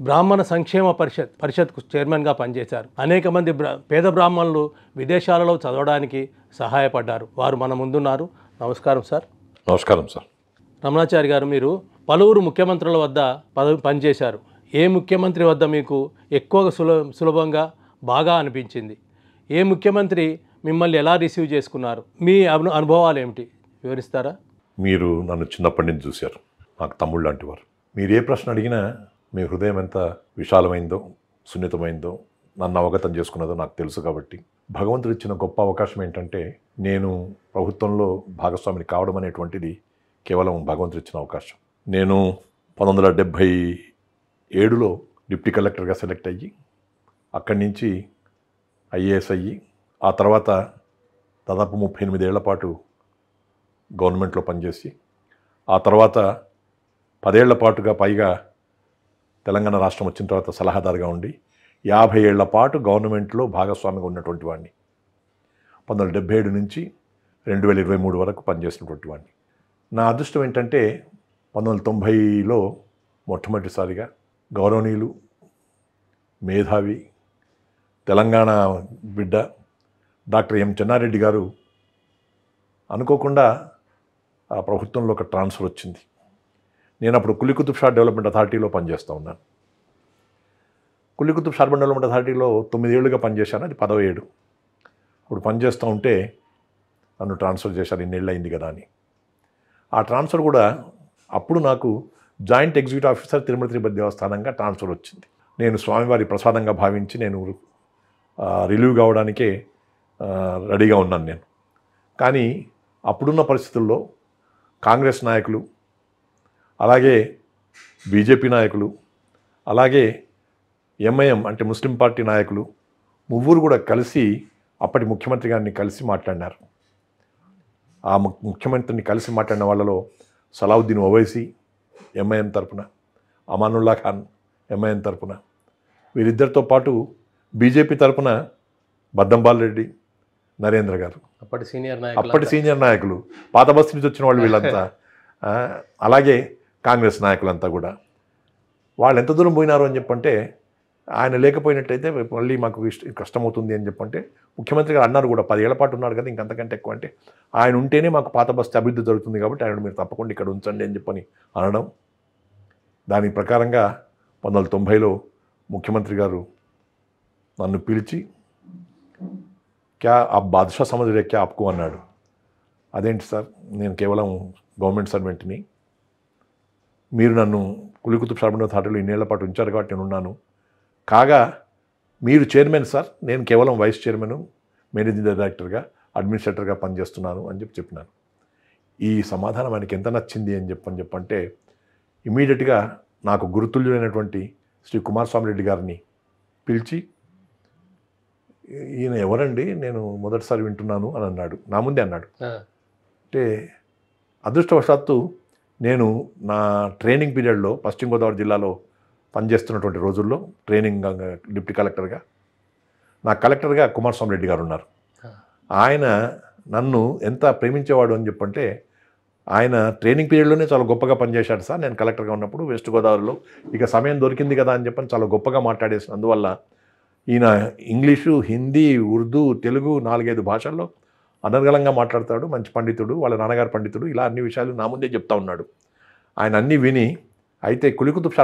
బ్రాహ్మణ సంక్షేమ పరిషత్కు చైర్మన్గా పనిచేశారు. అనేక మంది పేద బ్రాహ్మణులు విదేశాలలో చదవడానికి సహాయపడ్డారు. వారు మన ముందున్నారు. నమస్కారం సార్. నమస్కారం సార్. రమణాచారి గారు, మీరు పలువురు ముఖ్యమంత్రుల వద్ద పనిచేశారు. ఏ ముఖ్యమంత్రి వద్ద మీకు ఎక్కువగా సులభంగా బాగా అనిపించింది? ఏ ముఖ్యమంత్రి మిమ్మల్ని ఎలా రిసీవ్ చేసుకున్నారు? మీ అనుభవాలు ఏమిటి వివరిస్తారా? మీరు నన్ను చిన్నప్పటి నుంచి చూశారు. నాకు తమ్ముళ్ళు లాంటి వారు. మీరు ఏ ప్రశ్న అడిగినా మీ హృదయం ఎంత విశాలమైందో, సున్నితమైందో, నన్ను అవగతం చేసుకున్నదో నాకు తెలుసు. కాబట్టి భగవంతుడు ఇచ్చిన గొప్ప అవకాశం ఏంటంటే, నేను ప్రభుత్వంలో భాగస్వామిని కావడం అనేటువంటిది కేవలం భగవంతుడు ఇచ్చిన అవకాశం. నేను 1977లో డిప్యూటీ కలెక్టర్గా సెలెక్ట్ అయ్యి, అక్కడి నుంచి ఐఏఎస్ అయ్యి, ఆ తర్వాత దాదాపు 38 ఏళ్ల పాటు గవర్నమెంట్లో పనిచేసి, ఆ తర్వాత 10 ఏళ్ల పాటుగా పైగా తెలంగాణ రాష్ట్రం వచ్చిన తర్వాత సలహాదారుగా ఉండి 50 ఏళ్ల పాటు గవర్నమెంట్లో భాగస్వామిగా ఉన్నటువంటి వాడిని. 1977 నుంచి 2023 వరకు పనిచేసినటువంటి వాడిని. నా అదృష్టం ఏంటంటే 1990లో మొట్టమొదటిసారిగా గౌరవనీయులు, మేధావి, తెలంగాణ బిడ్డ డాక్టర్ ఎం చెన్నారెడ్డి గారు అనుకోకుండా ఆ ప్రభుత్వంలో ఒక ట్రాన్స్ఫర్ వచ్చింది. నేను అప్పుడు కులీ కుతుబ్ షా డెవలప్మెంట్ అథారిటీలో పనిచేస్తూ ఉన్నాను. కులీ కుతుబ్ షా అర్బన్ డెవలప్మెంట్ అథారిటీలో 9 ఏళ్ళుగా పనిచేశాను. అది 10వ ఏడు. అప్పుడు పనిచేస్తూ ఉంటే నన్ను ట్రాన్స్ఫర్ చేశారు. ఇన్నేళ్ళు అయింది కదా అని. ఆ ట్రాన్స్ఫర్ కూడా అప్పుడు నాకు joint executive officer Tirumala Tirupati దేవస్థానంగా ట్రాన్స్ఫర్ వచ్చింది. నేను స్వామివారి ప్రసాదంగా భావించి నేను రిలీవ్ కావడానికే రెడీగా ఉన్నాను నేను. కానీ అప్పుడున్న పరిస్థితుల్లో కాంగ్రెస్ నాయకులు, అలాగే బీజేపీ నాయకులు, అలాగే ఎంఐఎం అంటే ముస్లిం పార్టీ నాయకులు ముగ్గురు కూడా కలిసి అప్పటి ముఖ్యమంత్రి గారిని కలిసి మాట్లాడినారు. ఆ ముఖ్యమంత్రిని కలిసి మాట్లాడిన వాళ్ళలో సలావుద్దీన్ ఓవైసీ ఎంఐఎం తరపున, అమానుల్లా ఖాన్ ఎంఐఎం తరపున, వీరిద్దరితో పాటు బీజేపీ తరపున బద్దంబాల్ రెడ్డి, నరేంద్ర గారు, అప్పటి సీనియర్ నాయకులు, పాత బస్తీ నుంచి వచ్చిన వాళ్ళు వీళ్ళంతా, అలాగే కాంగ్రెస్ నాయకులంతా కూడా. వాళ్ళు ఎంత దూరం పోయినారు అని చెప్పంటే, ఆయన లేకపోయినట్టయితే మళ్ళీ మాకు కష్టమవుతుంది అని చెప్పంటే ముఖ్యమంత్రి గారు అన్నారు కూడా, 10 ఏళ్ల పాటు ఉన్నారు కదా, ఇంకంతకంటే ఎక్కువ అంటే ఆయన ఉంటేనే మాకు పాత బస్తీ అభివృద్ధి జరుగుతుంది కాబట్టి ఆయన మీరు తప్పకుండా ఇక్కడ ఉంచండి అని చెప్పని అనడం. దాని ప్రకారంగా 1990లో ముఖ్యమంత్రి గారు నన్ను పిలిచి, క్యా ఆ బాద్షా సమజ్ క్యా ఆప్కో అన్నాడు. అదేంటి సార్, నేను కేవలం గవర్నమెంట్ సర్వెంట్ని, మీరు నన్ను కులీ కుతుబ్ షా అథారిటీలో ఇన్నేళ్ల పాటు ఉంచారు కాబట్టి నేను ఉన్నాను. కాగా మీరు చైర్మన్ సార్, నేను కేవలం వైస్ చైర్మన్, మేనేజింగ్ డైరెక్టర్గా, అడ్మినిస్ట్రేటర్గా పనిచేస్తున్నాను అని చెప్పినాను. ఈ సమాధానం ఆయనకి ఎంత నచ్చింది అని చెప్పంటే ఇమీడియట్గా నాకు గురుతుల్యులైనటువంటి శ్రీ కుమారస్వామి రెడ్డి గారిని పిలిచి, ఈయన ఎవరండి, నేను మొదటిసారి వింటున్నాను అని అన్నాడు. నా ముందే అన్నాడు. అంటే అదృష్టవశాత్తు నేను నా ట్రైనింగ్ పీరియడ్లో పశ్చిమ గోదావరి జిల్లాలో పనిచేస్తున్నటువంటి రోజుల్లో ట్రైనింగ్ డిప్యూటీ కలెక్టర్గా, నా కలెక్టర్గా కుమారస్వామి రెడ్డి గారు ఉన్నారు. ఆయన నన్ను ఎంత ప్రేమించేవాడు అని చెప్పంటే, ఆయన ట్రైనింగ్ పీరియడ్లోనే చాలా గొప్పగా పనిచేశాడు సార్. నేను కలెక్టర్గా ఉన్నప్పుడు వెస్ట్ గోదావరిలో ఇక సమయం దొరికింది కదా అని చెప్పని చాలా గొప్పగా మాట్లాడేసిన. అందువల్ల ఈయన ఇంగ్లీషు, హిందీ, ఉర్దూ, తెలుగు 4-5 భాషల్లో అనర్గళంగా మాట్లాడతాడు. మంచి పండితుడు, వాళ్ళ నాన్నగారు పండితుడు. ఇలా అన్ని విషయాలు నా ముందే చెప్తా ఉన్నాడు. ఆయన అన్నీ విని, అయితే కులీ కుతుబ్ షా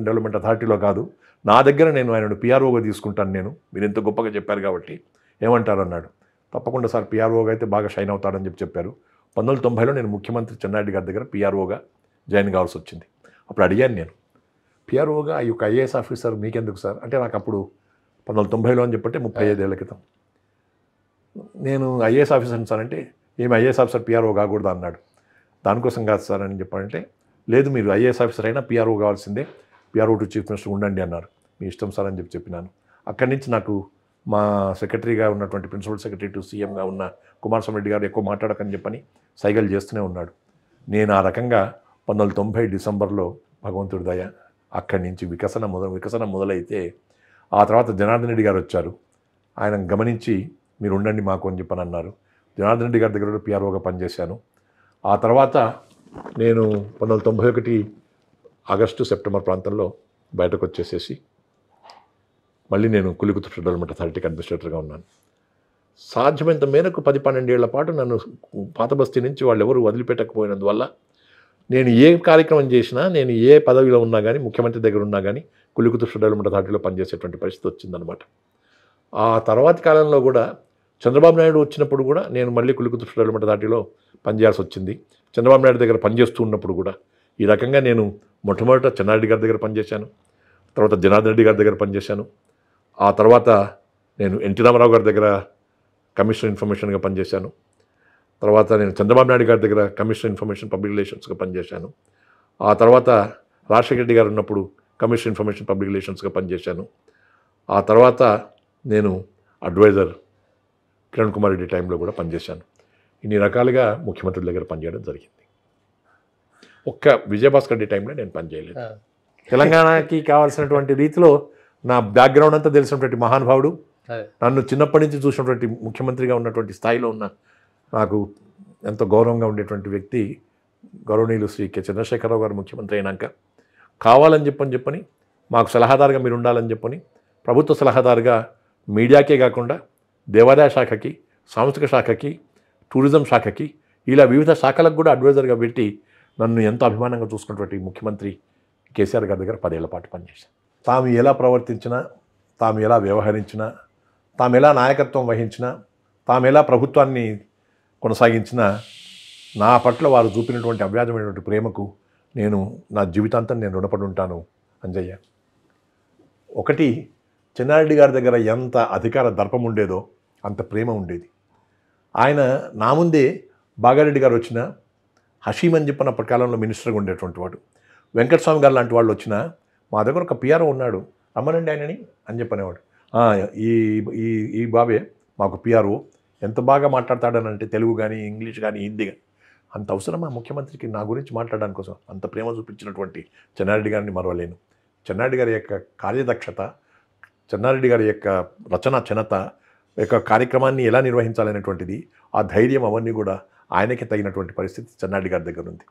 డెవలప్మెంట్ అథారిటీలో కాదు, నా దగ్గర నేను ఆయనను పిఆర్ఓగా తీసుకుంటాను, నేను మీరు ఎంత గొప్పగా చెప్పారు కాబట్టి ఏమంటారు అన్నాడు. తప్పకుండా సార్, పిఆర్ఓగా అయితే బాగా షైన్ అవుతాడని చెప్పారు. 1990లో నేను ముఖ్యమంత్రి చెన్నారెడ్డి గారి దగ్గర పిఆర్ఓగా జాయిన్ కావాల్సి వచ్చింది. అప్పుడు అడిగాను నేను, పిఆర్ఓగా ఈ యొక్క ఐఏఎస్ ఆఫీసర్ మీకెందుకు సార్ అంటే, నాకు అప్పుడు 1990లో అని చెప్పంటే 35 ఏళ్ల క్రితం, నేను ఐఏఎస్ ఆఫీసర్ సార్ అంటే, ఏమి ఐఏఎస్ ఆఫీసర్ పిఆర్ఓ కాకూడదు అన్నాడు. దానికోసం కాదు సార్ అని చెప్పాలంటే, లేదు మీరు ఐఏఎస్ ఆఫీసర్ అయినా పిఆర్ఓ కావాల్సిందే, పిఆర్ఓ టు చీఫ్ మినిస్టర్ ఉండండి అన్నారు. మీ ఇష్టం సార్ అని చెప్పినాను. అక్కడి నుంచి నాకు మా సెక్రటరీగా ఉన్నటువంటి ప్రిన్సిపల్ సెక్రటరీ టు సీఎంగా ఉన్న కుమారస్వామి రెడ్డి గారు ఎక్కువ మాట్లాడకని చెప్పని సైగలు చేస్తూనే ఉన్నాడు. నేను ఆ రకంగా 1990 డిసెంబర్లో భగవంతుడి దయ అక్కడి నుంచి వికసన మొదలైతే, ఆ తర్వాత జనార్దన్ రెడ్డి గారు వచ్చారు. ఆయన గమనించి మీరు ఉండండి మాకు అని చెప్పని అన్నారు. జనార్దన్ రెడ్డి గారి దగ్గర పిఆర్ఓగా పనిచేశాను. ఆ తర్వాత నేను 1991 ఆగస్టు సెప్టెంబర్ ప్రాంతంలో బయటకు వచ్చేసేసి మళ్ళీ నేను కులికుతురు డెవలప్మెంట్ అథారిటీకి అడ్మినిస్ట్రేటర్గా ఉన్నాను. సాధ్యమైనంత మేరకు 10-12 ఏళ్ల పాటు నన్ను పాత బస్తీ నుంచి వాళ్ళు ఎవరు వదిలిపెట్టకపోయినందువల్ల నేను ఏ కార్యక్రమం చేసినా, నేను ఏ పదవిలో ఉన్నా కానీ, ముఖ్యమంత్రి దగ్గర ఉన్నా కానీ కులికుతురు డెవలప్మెంట్ అథారిటీలో పనిచేసేటువంటి పరిస్థితి వచ్చిందనమాట. ఆ తర్వాతి కాలంలో కూడా చంద్రబాబు నాయుడు వచ్చినప్పుడు కూడా నేను మళ్ళీ కులికుతురు డెవలప్మెంట్ అథారిటీలో పనిచేయాల్సి వచ్చింది. చంద్రబాబు నాయుడు దగ్గర పనిచేస్తూ ఉన్నప్పుడు కూడా ఈ రకంగా నేను మొట్టమొదట చెన్నారెడ్డి గారి దగ్గర పనిచేశాను, తర్వాత జనార్దన్ రెడ్డి గారి దగ్గర పనిచేశాను. ఆ తర్వాత నేను ఎన్టీ రామారావు గారి దగ్గర కమిషనర్ ఇన్ఫర్మేషన్గా పనిచేశాను. తర్వాత నేను చంద్రబాబు నాయుడు గారి దగ్గర కమిషనర్ ఇన్ఫర్మేషన్ పబ్లిక్ రిలేషన్స్గా పనిచేశాను. ఆ తర్వాత రాజశేఖర రెడ్డి గారు ఉన్నప్పుడు కమిషనర్ ఇన్ఫర్మేషన్ పబ్లిక్ రిలేషన్స్గా పనిచేశాను. ఆ తర్వాత నేను అడ్వైజర్ కిరణ్ కుమార్ రెడ్డి టైంలో కూడా పనిచేశాను. ఇన్ని రకాలుగా ముఖ్యమంత్రి దగ్గర పనిచేయడం జరిగింది. ఒక్క విజయభాస్కర్ రెడ్డి టైంలో నేను పనిచేయలేదు. తెలంగాణకి కావాల్సినటువంటి రీతిలో నా బ్యాక్గ్రౌండ్ అంతా తెలిసినటువంటి మహానుభావుడు, నన్ను చిన్నప్పటి నుంచి చూసినటువంటి ముఖ్యమంత్రిగా ఉన్నటువంటి స్థాయిలో ఉన్న నాకు ఎంతో గౌరవంగా ఉండేటువంటి వ్యక్తి గౌరవనీయులు శ్రీ కె చంద్రశేఖరరావు గారు ముఖ్యమంత్రి అయినాక కావాలని చెప్పని మాకు సలహాదారుగా మీరు ఉండాలని చెప్పని ప్రభుత్వ సలహాదారుగా మీడియాకే కాకుండా దేవాదాయ శాఖకి, సాంస్కృతిక శాఖకి, టూరిజం శాఖకి ఇలా వివిధ శాఖలకు కూడా అడ్వైజర్గా పెట్టి నన్ను ఎంతో అభిమానంగా చూసుకున్నటువంటి ముఖ్యమంత్రి కేసీఆర్ గారి దగ్గర 10 ఏళ్ల పాటు పనిచేశాను. తాము ఎలా ప్రవర్తించినా, తాము ఎలా వ్యవహరించినా, తాము ఎలా నాయకత్వం వహించినా, తాము ఎలా ప్రభుత్వాన్ని కొనసాగించినా నా పట్ల వారు చూపినటువంటి అవ్యాజమైనటువంటి ప్రేమకు నేను నా జీవితాంతం నేను రుణపడి ఉంటాను అంజయ్య. ఒకటి, చెన్నారెడ్డి గారి దగ్గర ఎంత అధికార దర్పం ఉండేదో అంత ప్రేమ ఉండేది. ఆయన నా ముందే బాగారెడ్డి గారు వచ్చిన హషీమ్ అని చెప్పిన అప్పటి కాలంలో మినిస్టర్గా ఉండేటువంటి వాడు, వెంకటస్వామి గారు లాంటి వాళ్ళు వచ్చినా మా దగ్గర ఒక పిఆర్ఓ ఉన్నాడు, రమ్మనండి ఆయనని అని చెప్పనేవాడు. ఈ ఈ ఈ బాబే మాకు పిఆర్ఓ, ఎంత బాగా మాట్లాడతాడనంటే తెలుగు కానీ, ఇంగ్లీష్ కానీ, హిందీ కానీ. అంత అవసరమా ముఖ్యమంత్రికి నా గురించి మాట్లాడడానికి కోసం? అంత ప్రేమ చూపించినటువంటి చెన్నారెడ్డి గారిని మరవలేను. చెన్నారెడ్డి గారి యొక్క కార్యదక్షత, చెన్నారెడ్డి గారి యొక్క రచన ఛనత, యొక్క కార్యక్రమాన్ని ఎలా నిర్వహించాలనేటువంటిది, ఆ ధైర్యం అవన్నీ కూడా ఆయనకి తగినటువంటి పరిస్థితి చెన్నారెడ్డి గారి దగ్గర ఉంది.